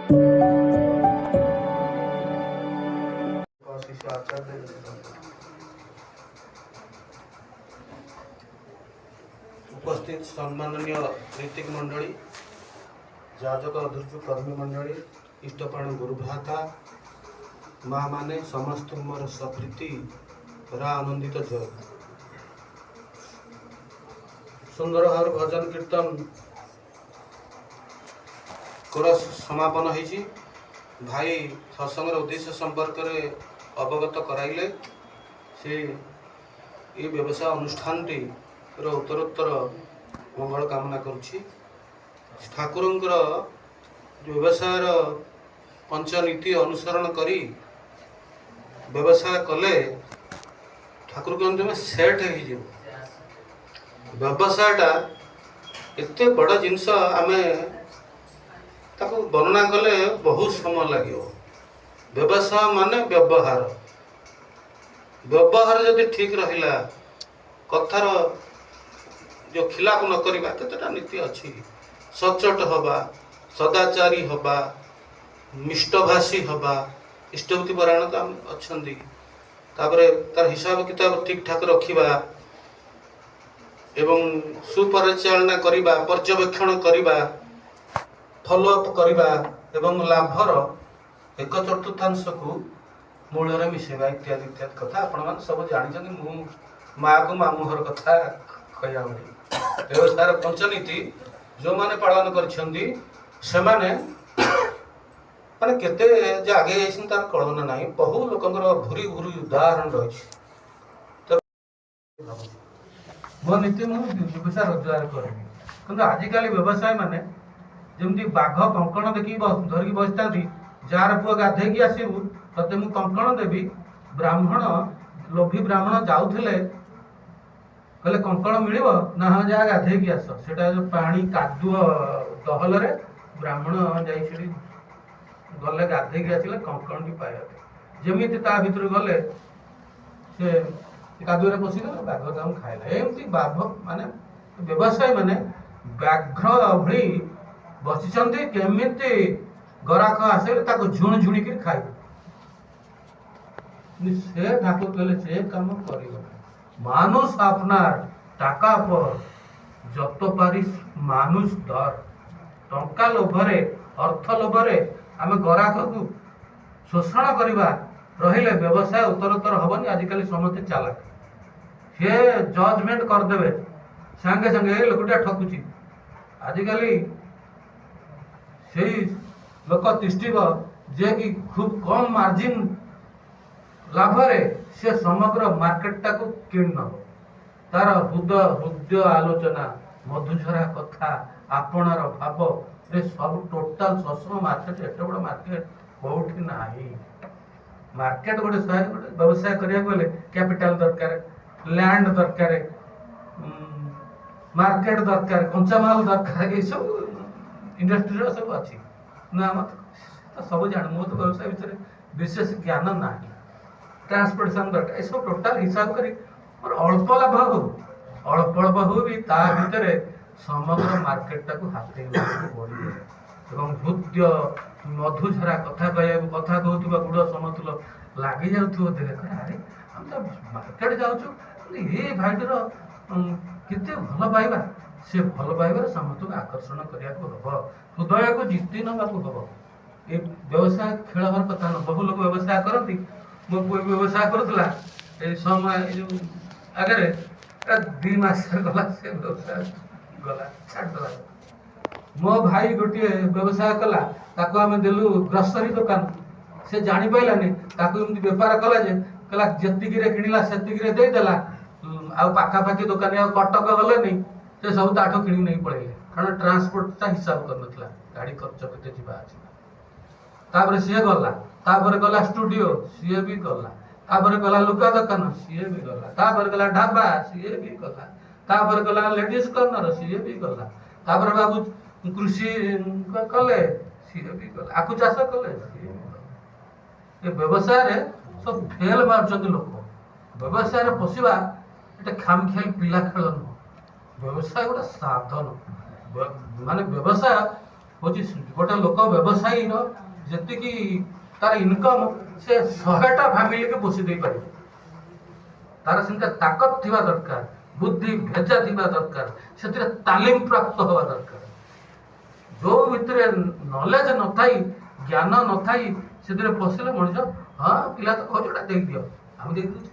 उपस्थित सम्माननीय नीतिक मंडली, जाजक अधुर्व कर्मी मंडली, इष्टपाण गुरुभ्राता माँ माने समस्त मोर सप्रीति रा आनंदित जय। सुंदर भाव भजन कीर्तन कोरस समापन होइछि। भाई सत्संग उद्देश्य संपर्क में अवगत कराइले। से ये व्यवसाय अनुष्ठान टी उत्तरोत्तर मंगल कामना करुछि। ठाकुरंकर व्यवसाय पंचनीति अनुसरण करी व्यवसाय कले ठाकुर कहते में सेट हो व्यवसायटा एते बड़ जिनस आमे ताको वर्णना कले बहुत समय लगे। व्यवसाय माने व्यवहार, व्यवहार जदि ठीक रहिला, कथार जो खिलाफ न करिबा, केतेटा नीति अच्छी सचोट हवा, सदाचारी हवा, मिष्टभाषी हवा, इष्टवती परायण तो अच्छी, तार हिसाब किताब ठीक ठाक रखिबा एवं सुपरिचालना करिबा, पर्यवेक्षण करिबा, फॉलोअप करिबा एवं लाभर एक चतुर्थांश को मूल मिसेबा इत्यादि इत्यादि कथा आपण मैंने सब जानी। मु माँ को मामुहर कथा कहया व्यवसाय पंचनीति जो माने पालन करछंदी से माने केते जे आगे जाइछन तार कल्पना नाही। बहु लोकंकर भूरी भूरी उदाहरण रही। मो नीति मु व्यवसाय रोजगार करबी, किंतु आजिकाली व्यवसाय माने जमती बाघ कंकण देखिक धरिकी बसता, जार पुआ गाधेकी आसबू तते मु कंकण देवी। ब्राह्मण लोभी ब्राह्मण जाऊले कहले कंकण मिल ना, हाँ जा गाधेकी आस। सेटा जो पानी कादुआ दहल रे ब्राह्मण जाई गले गाधेकी आसिले कंकण टी पाया। जमीती ता भितर गले से कादुआ रे पशिगले, बाघ ताऊ खाइला। एमती बाघ माने व्यवसाय माने व्याघ्र भली बसिचंदी, केमिति गराख आसे ताको झुण झुणिक खाइ। से ठाकुर कहले से काम करिबो। मानुष आपनार टाका पर जत पारिस मानुष धर। टंका लोभरे, अर्थ लोभरे आमे गराख को शोषण करिबा रहिले व्यवसाय उत्तरोत्तर हबनी। आजिकाली समस्ते चालाक, से जजमेंट करदेवे संगे संगे लोकटा ठकुची। आजिकाली से लोक तिष्ठिब जे कि खूब कम मार्जिन लाभरे से समग्र मार्केटा को किण नब। तार हृदय आलोचना, मधुझरा कथा, आपणार भाव रे सब टोटाल सत्संग मार्केट एत बड़ मार्केट कोठी नाही। मार्केट गोटे व्यवसाय करिया गले कैपिटल दरकार, लैंड दरकार, मार्केट दरकार, कंचा माल दरकार, ये सब इंडस्ट्री सब अच्छी ना। तो सब जान मो तो व्यवसाय विषय विशेष ज्ञान ना। ट्रांसपोर्टेशन दरकार, ये सब टोटाल हिसाब करी और अल्प लाभ हो, अल्प लाभ हो भी ता भितर समग्र मार्केटा को हाथ बढ़ी एवं हृदय मधुझरा कथा कह कथा कहूबा गुड़ समतुल लगी जाऊ देह। अरे हम तो मार्केट जाऊँ ये भाईटर केते भल पाइबा, से भल पाइबार समस्त को आकर्षण करने को हम, हृदय को जीति ना हम। ये व्यवसाय खेल हर कथा न। बहु लोग व्यवसाय करती, मो पुआ व्यवसाय करूला समय जो आगे 2 मास गला से व्यवसाय गला छाड़देला। मो भाई गोटे व्यवसाय कला, ताको आमे देलु ग्रोसरी दुकान। से जानी पाइलानी, ताको एमती बेपार कला जे कला जतिकी रे किनिला सेतिकी रे दे देला। आ पाखापाखि दुकान कटक गलेनी, से सब ताठो किणी नहीं पड़ेले, कारण ट्रांसपोर्ट ता हिसाब कर नथला, गाड़ी खर्च केते जिबा अछि। तापर से गला, तापर गला स्टूडियो, सीए भी गला, तापर गला लुका दुकान, सीए भी गला, तापर गला ढाबा, सीए भी गला, तापर गला लेडीज कॉर्नर, सीए भी गला, तापर बाबू कृषि कले, सीए भी गला, आखु चाष कले, सीए भी गला। ये व्यवसाय रे सब फेल मारछन लोक। व्यवसाय रे पसिबा एटा खामखेल पिला खेल न। व्यवसाय गोटे साधन, माने व्यवसाय ହଉଛି ଗୋଟେ ଲୋକ ବ୍ୟବସାୟୀର ଯେତିକି ତାର ଇନକମ୍ ସେ 100ଟା ଫ୍ୟାମିଲିକୁ ପୋଷି ଦେଇପାରିବ। ତାର ସେମିତି ତାକତ ଥିବା ଦରକାର, ବୁଦ୍ଧି ଭେଜା ଥିବା ଦରକାର, ସେଥିରେ ତାଲିମ ପ୍ରାପ୍ତ ହେବା ଦରକାର। ଯୋଉ ଭିତରେ ନଲେଜ ନଥାଇ, ଜ୍ଞାନ ନଥାଇ ସେଥିରେ ପଶିଲେ ମଣିଷ ହଁ ପିଲା ତ କହୁଛି ଓଟା ଦେଇଦିଅ, ଆମେ ଦେଇଦେଉଛୁ।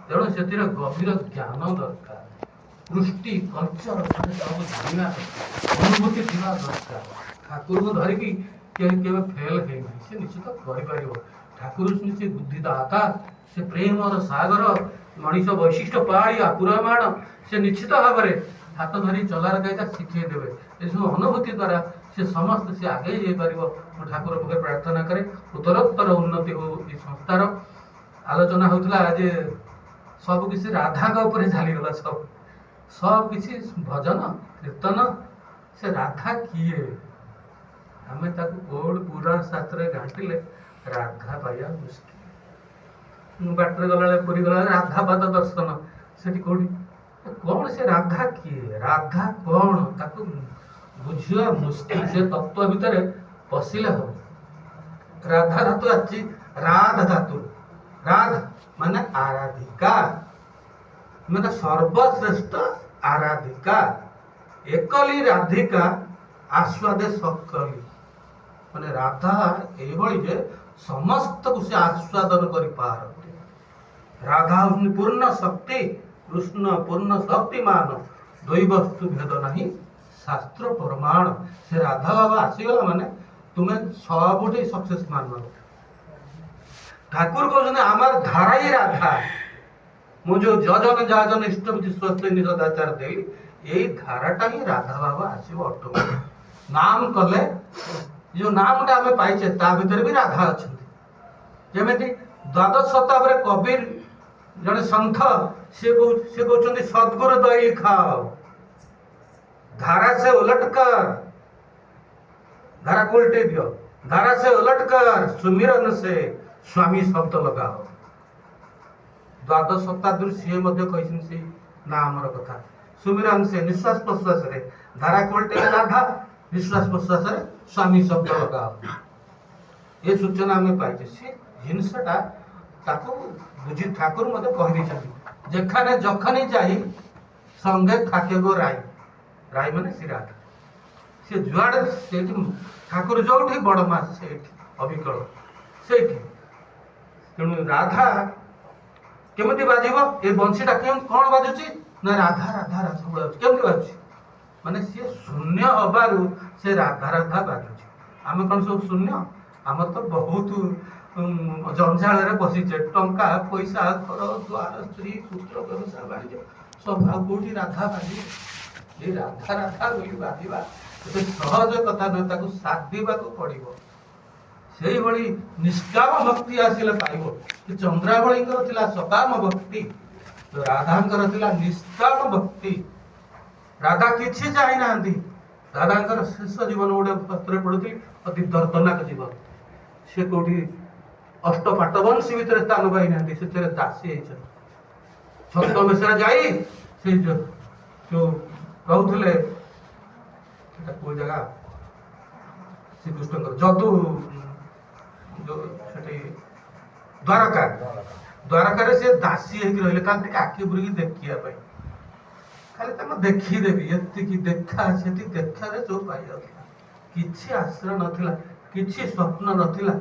ତେଣୁ ସେଥିରେ ଗଭୀର ଜ୍ଞାନ ଦରକାର, ଦୃଷ୍ଟି କଲଚର ସବୁ ଜାଣିବା ଦରକାର, ଅନୁଭୂତି ଥିବା ଦରକାର। ଠାକୁରଙ୍କୁ ଧରିକି କେବେ ଫେଲ ହେଇନାହିଁ, ସେ ନିଶ୍ଚିତ କରିପାରିବ। ଠାକୁର ସେ ବୁଦ୍ଧିଦାତା, ସେ ପ୍ରେମର ସାଗର, ମଣିଷ ବୈଶିଷ୍ଟ୍ୟ ପାହାଳିଆ ପୁରମାଣ, ସେ ନିଶ୍ଚିତ ଭାବରେ ହାତ ଧରି ଚଲାର କାଇଦା ଶିଖେଇ ଦେବେ। ଏସବୁ ଅନୁଭୂତି ଦ୍ୱାରା ସେ ସମସ୍ତେ ସେ ଆଗେଇ ଯାଇପାରିବ। ମୁଁ ଠାକୁର ପାଖରେ ପ୍ରାର୍ଥନା କରେ ଉତ୍ତରୋତ୍ତର ଉନ୍ନତି ହଉ। ଏ ସଂସ୍ଥାର ଆଲୋଚନା ହେଉଥିଲା ଯେ ସବୁ କିଛି ରାଧାଙ୍କ ଉପରେ ଚାଲିଗଲା, ସବୁ କିଛି ଭଜନ କୀର୍ତ୍ତନ। ସେ ରାଧା କିଏ? ଆମେ ତାକୁ କୋଉଠି ପୁରାଣ ଶାସ୍ତ୍ରରେ ଘାଣ୍ଟିଲେ ରାଧା ପାଇବା ମୁସ୍କିଲ। ବାଟରେ ଗଲାବେଳେ ପୁରୀ ଗଲାବେଳେ ରାଧାପାଦ ଦର୍ଶନ, ସେଠି କୋଉଠି କଣ ସେ ରାଧା କିଏ, ରାଧା କଣ, ତାକୁ ବୁଝିବା ମୁସ୍କିଲ। ସେ ତତ୍ଵ ଭିତରେ ପଶିଲେ ହବ। ରାଧା ଧାତୁ ଆସିଛି ରାଧ ଧାତୁ, ରାଧ ମାନେ ଆରାଧିକା, ମାନେ ସର୍ବଶ୍ରେଷ୍ଠ ଆରାଧିକା। ଏକଲି ରାଧିକା ଆସ୍ୱାଦେ ସକଲି, ମାନେ ରାଧା ଏଇଭଳି ଯେ ସମସ୍ତକୁ ସେ ଆସ୍ୱାଦନ କରିପାରନ୍ତି। ରାଧା ହଉଛନ୍ତି ପୂର୍ଣ୍ଣ ଶକ୍ତି, କୃଷ୍ଣ ପୂର୍ଣ୍ଣ ଶକ୍ତିମାନ, ଦୁଇ ବସ୍ତୁ ଭେଦ ନାହିଁ ଶାସ୍ତ୍ର ପ୍ରମାଣ। ସେ ରାଧା ବାବା ଆସିଗଲା ମାନେ ତୁମେ ସବୁଠି ସକ୍ସେସ୍ ମାନ। ଠାକୁର କହୁଛନ୍ତି আমার ধারাই রাধা, ମୁଁ ଯୋଉ ଯଜନ ଯାଜନ ଇଷ୍ଟପତି ସ୍ୱସ୍ତି ସଦାଚାର ଦେଲି, ଏଇ ଧାରାଟା ହିଁ ରାଧା ବାବା ଆସିବ ଅଟୋମେଟିକ। ନାମ କଲେ ଯୋଉ ନାମଟା ଆମେ ପାଇଛେ ତା ଭିତରେ ବି ରାଧା ଅଛନ୍ତି। ଯେମିତି ଦ୍ୱାଦଶ ଶତାବ୍ଦୀରେ କବିର ଜଣେ ସନ୍ଥ, ସେ କହୁଛନ୍ତି ସଦ୍ଗୁରୁ ଦଇ ଖାଅ, ଧାରା ସେ उलट कर, धारा को उल्टे दियो, धारा से उलट कर सुमिरन से स्वामी शब्द लगाओ। ଦ୍ୱାଦଶ ଶତାବ୍ଦୀରୁ ସିଏ ମଧ୍ୟ କହିଛନ୍ତି ସେଇ ନାମର କଥା। ସୁମିରନ ସେ ନିଶ୍ୱାସ ପ୍ରଶ୍ୱାସରେ, ଧାରା କୋଲଟେରେ ରାଧା, ନିଶ୍ୱାସ ପ୍ରଶ୍ୱାସରେ ସ୍ୱାମୀ ଶବ୍ଦ ଲଗାଅ। ଏ ସୂଚନା ଆମେ ପାଇଛେ। ସେ ଜିନିଷଟା ତାକୁ ବୁଝି ଠାକୁର ମଧ୍ୟ କହିଦେଇଛନ୍ତି, ଯେখানে যখনই ଯାଇ ସଙ୍ଗେ থাকে গো রাই, ରାଇ ମାନେ ସେ ରାଧା। ସେ ଯୁଆଡେ ସେଇଠି ଠାକୁର ଯୋଉଠି ବଡ ମା ସେଇଠି ଅବିକଳ ସେଇଠି। ତେଣୁ ରାଧା କେମିତି ବାଜିବ? ଏ ବଂଶୀଟା କଣ ବାଜୁଛି ନା ରାଧା ରାଧା ରାଧା ବାଜୁଛି। କେମିତି ବାଜୁଛି? ମାନେ ସିଏ ଶୂନ୍ୟ ହବାରୁ ସେ ରାଧା ରାଧା ବାଜୁଛି। ଆମେ କଣ ସବୁ ଶୂନ୍ୟ? ଆମର ତ ବହୁତ ଜଞ୍ଜାଳରେ ବସିଛେ, ଟଙ୍କା ପଇସା ଘର ଦ୍ୱାର ସ୍ତ୍ରୀ ପୁତ୍ର ବ୍ୟବସାୟ ବାଣିଜ୍ୟ ସବୁ, ଆଉ କୋଉଠି ରାଧା ବାଜିବ? ଏଇ ରାଧା ରାଧା ବୋଲି ବାଜିବା ଏତେ ସହଜ କଥା ନୁହେଁ, ତାକୁ ସାଧିବାକୁ ପଡିବ। ସେଇଭଳି ନିଷ୍କାମ ଭକ୍ତି ଆସିଲେ ପାଇବ। ଚନ୍ଦ୍ରାବଳୀଙ୍କର ଥିଲା ସକାମ ଭକ୍ତି, ରାଧାଙ୍କର ଥିଲା ନିଷ୍କାମ ଭକ୍ତି। ରାଧା କିଛି ଚାହିଁନାହାନ୍ତି। ରାଧାଙ୍କର ଶେଷ ଜୀବନ ଗୋଟେ ପତ୍ରରେ ପଡୁଛି ଅତି ଦର୍ଦନାକ ଜୀବନ। ସେ କୋଉଠି ଅଷ୍ଟପାଟ ବଂଶୀ ଭିତରେ ସ୍ଥାନ ପାଇନାହାନ୍ତି, ସେଥିରେ ଦାସୀ ହେଇଛନ୍ତି। ଛଦ୍ମବେଶରେ ଯାଇ ସେ ଯୋଉ ରହୁଥିଲେ, ସେଟା କୋଉ ଜାଗା, ଶ୍ରୀକୃଷ୍ଣଙ୍କର ଯଦୁ ଯୋଉ ସେଠି ଦ୍ୱାରକା, ଦ୍ୱାରକାରେ ସେ ଦାସୀ ହେଇକି ରହିଲେ, କାରଣ ଟିକେ ଆଖି ବୁରିକି ଦେଖିବା ପାଇଁ, ଖାଲି ତାଙ୍କୁ ଦେଖିଦେବି ଏତିକି ଦେଖା, ସେଠି ଦେଖାରେ ସବୁ ପାଇଯାଉଥିଲା। କିଛି ଆଶ୍ରୟ ନଥିଲା, କିଛି ସ୍ୱପ୍ନ ନଥିଲା।